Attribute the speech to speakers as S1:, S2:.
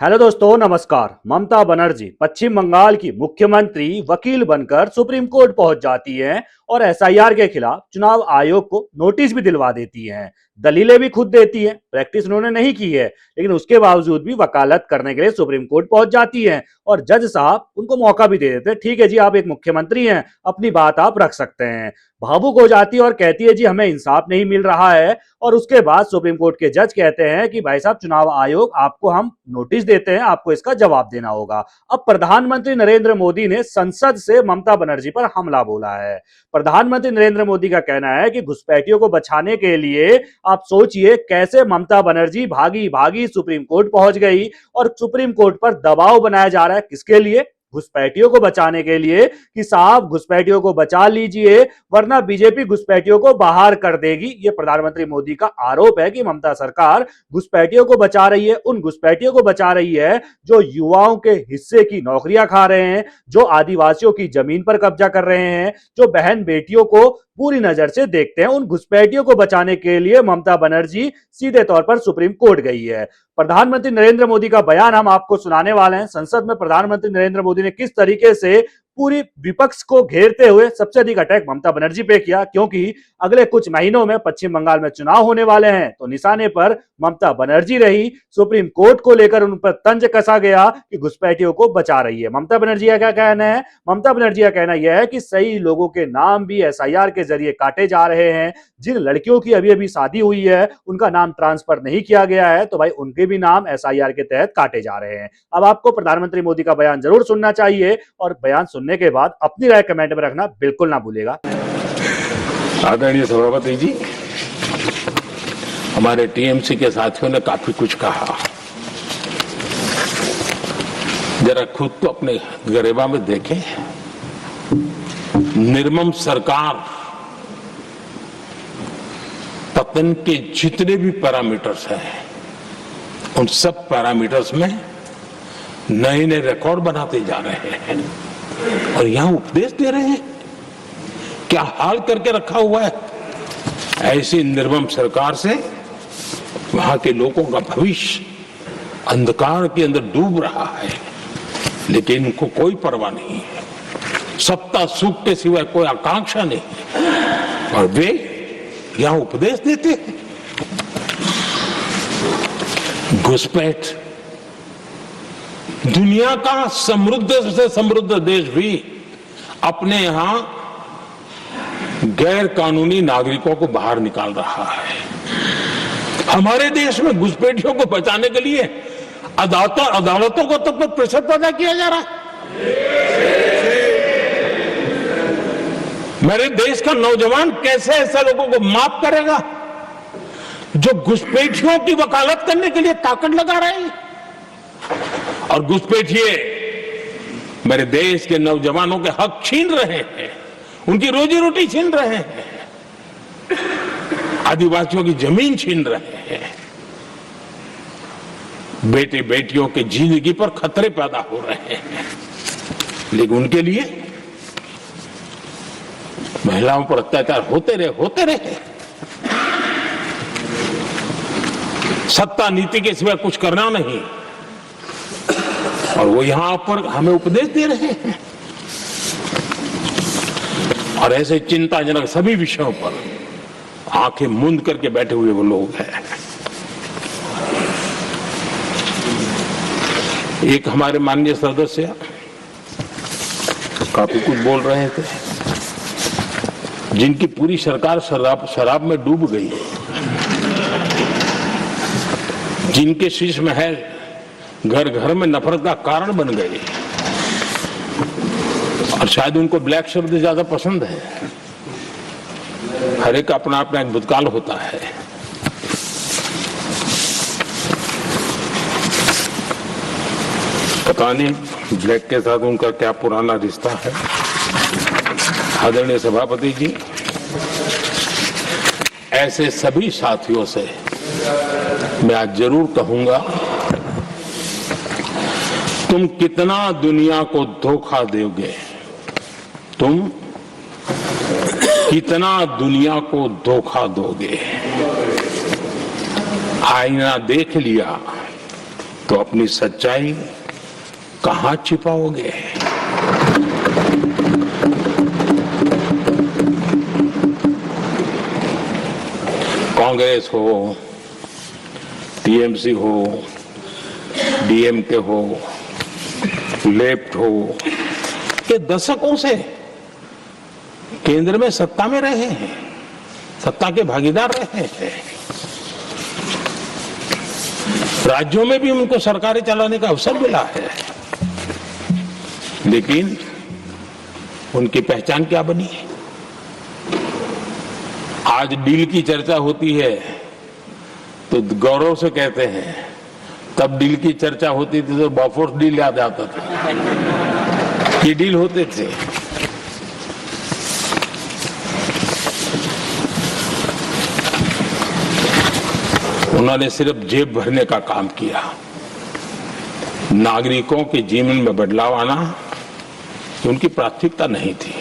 S1: Hello दोस्तों, नमस्कार। ममता बनर्जी पश्चिम बंगाल की मुख्यमंत्री वकील बनकर सुप्रीम कोर्ट पहुंच जाती हैं और एसआईआर के खिलाफ चुनाव आयोग को नोटिस भी दिलवा देती हैं। दलीलें भी खुद देती हैं। प्रैक्टिस उन्होंने नहीं की है, लेकिन उसके बावजूद भी वकालत करने के लिए सुप्रीम कोर्ट पहुंच जाती हैं और जज साहब उनको मौका भी दे देते हैं। ठीक है जी, आप एक मुख्यमंत्री हैं, अपनी बात आप रख सकते हैं। भावुक हो जाती है और कहती है जी हमें इंसाफ नहीं मिल रहा है। और उसके बाद सुप्रीम कोर्ट के जज कहते हैं कि भाई साहब, चुनाव आयोग आपको हम नोटिस देते हैं, आपको इसका जवाब देना होगा। अब प्रधानमंत्री नरेंद्र मोदी ने संसद से ममता बनर्जी पर हमला बोला है। प्रधानमंत्री नरेंद्र मोदी का कहना है कि घुसपैठियों को बचाने के लिए आप सोचिए कैसे ममता बनर्जी भागी भागी सुप्रीम कोर्ट पहुंच गई और सुप्रीम कोर्ट पर दबाव बनाया जा रहा है। किसके लिए? घुसपैठियों को बचाने के लिए कि साहब घुसपैठियों को बचा लीजिए वरना बीजेपी घुसपैठियों को बाहर कर देगी। ये प्रधानमंत्री मोदी का आरोप है कि ममता सरकार घुसपैठियों को बचा रही है, उन घुसपैठियों को बचा रही है जो युवाओं के हिस्से की नौकरियां खा रहे हैं, जो आदिवासियों की जमीन पर कब्जा कर रहे हैं, जो बहन बेटियों को पूरी नजर से देखते हैं। उन घुसपैठियों को बचाने के लिए ममता बनर्जी सीधे तौर पर सुप्रीम कोर्ट गई है। प्रधानमंत्री नरेंद्र मोदी का बयान हम आपको सुनाने वाले हैं। संसद में प्रधानमंत्री नरेंद्र मोदी ने किस तरीके से पूरी विपक्ष को घेरते हुए सबसे अधिक अटैक ममता बनर्जी पे किया, क्योंकि अगले कुछ महीनों में पश्चिम बंगाल में चुनाव होने वाले हैं, तो निशाने पर ममता बनर्जी रही। सुप्रीम कोर्ट को लेकर उन पर तंज कसा गया कि घुसपैठियों को बचा रही है। ममता बनर्जी का क्या कहना है? ममता बनर्जी का कहना यह है कि सही लोगों के नाम भी एसआईआर के जरिए काटे जा रहे हैं। जिन लड़कियों की अभी अभी शादी हुई है, उनका नाम ट्रांसफर नहीं किया गया है, तो भाई उनके भी नाम एसआईआर के तहत काटे जा रहे हैं। अब आपको प्रधानमंत्री मोदी का बयान जरूर सुनना चाहिए और बयान सुनने के बाद अपनी राय कमेंट में रखना बिल्कुल ना भूलिएगा।
S2: आदरणीय सभापति जी, हमारे टीएमसी के साथियों ने काफी कुछ कहा। जरा खुद तो अपने गरिमा में देखें। निर्मम सरकार पतन के जितने भी पैरामीटर्स हैं, उन सब पैरामीटर्स में नए नए रिकॉर्ड बनाते जा रहे हैं और यहां उपदेश दे रहे हैं। क्या हाल करके रखा हुआ है। ऐसी निर्मम सरकार से वहां के लोगों का भविष्य अंधकार के अंदर डूब रहा है, लेकिन इनको कोई परवाह नहीं है। सत्ता सुख के सिवाय कोई आकांक्षा नहीं है और वे यहां उपदेश देते हैं। घुसपैठ दुनिया का समृद्ध से समृद्ध देश भी अपने यहां गैर कानूनी नागरिकों को बाहर निकाल रहा है। हमारे देश में घुसपैठियों को बचाने के लिए अदालतों को तब तक प्रेशर पैदा किया जा रहा है। मेरे देश का नौजवान कैसे ऐसे लोगों को माफ करेगा जो घुसपैठियों की वकालत करने के लिए ताकत लगा रहे हैं। और घुसपैठिए मेरे देश के नौजवानों के हक छीन रहे हैं, उनकी रोजी रोटी छीन रहे हैं, आदिवासियों की जमीन छीन रहे हैं। बेटे बेटियों के जिंदगी पर खतरे पैदा हो रहे हैं, लेकिन उनके लिए महिलाओं पर अत्याचार होते रहे। सत्ता नीति के सिवा कुछ करना नहीं और वो यहां पर हमें उपदेश दे रहे हैं। और ऐसे चिंताजनक सभी विषयों पर आंखें मूंद करके बैठे हुए वो लोग हैं। एक हमारे माननीय सदस्य काफी कुछ बोल रहे थे, जिनकी पूरी सरकार शराब में डूब गई, जिनके शीश महल घर घर में नफरत का कारण बन गए और शायद उनको ब्लैक शब्द ज्यादा पसंद है। हर एक अपना अपना एक भूतकाल होता है। पता नहीं ब्लैक के साथ उनका क्या पुराना रिश्ता है। आदरणीय सभापति जी, ऐसे सभी साथियों से मैं आज जरूर कहूंगा, तुम कितना दुनिया को धोखा दोगे, तुम कितना दुनिया को धोखा दोगे। आईना देख लिया तो अपनी सच्चाई कहां छिपाओगे? कांग्रेस हो, टीएमसी हो, डीएमके हो, लेफ्ट हो, ये दशकों से केंद्र में सत्ता में रहे हैं, सत्ता के भागीदार रहे हैं। राज्यों में भी उनको सरकारें चलाने का अवसर मिला है, लेकिन उनकी पहचान क्या बनी? आज डील की चर्चा होती है तो गौरव से कहते हैं, तब डील की चर्चा होती थी तो बॉफोर्स डील याद आता था। ये डील होते थे। उन्होंने सिर्फ जेब भरने का काम किया। नागरिकों के जीवन में बदलाव आना उनकी प्राथमिकता नहीं थी।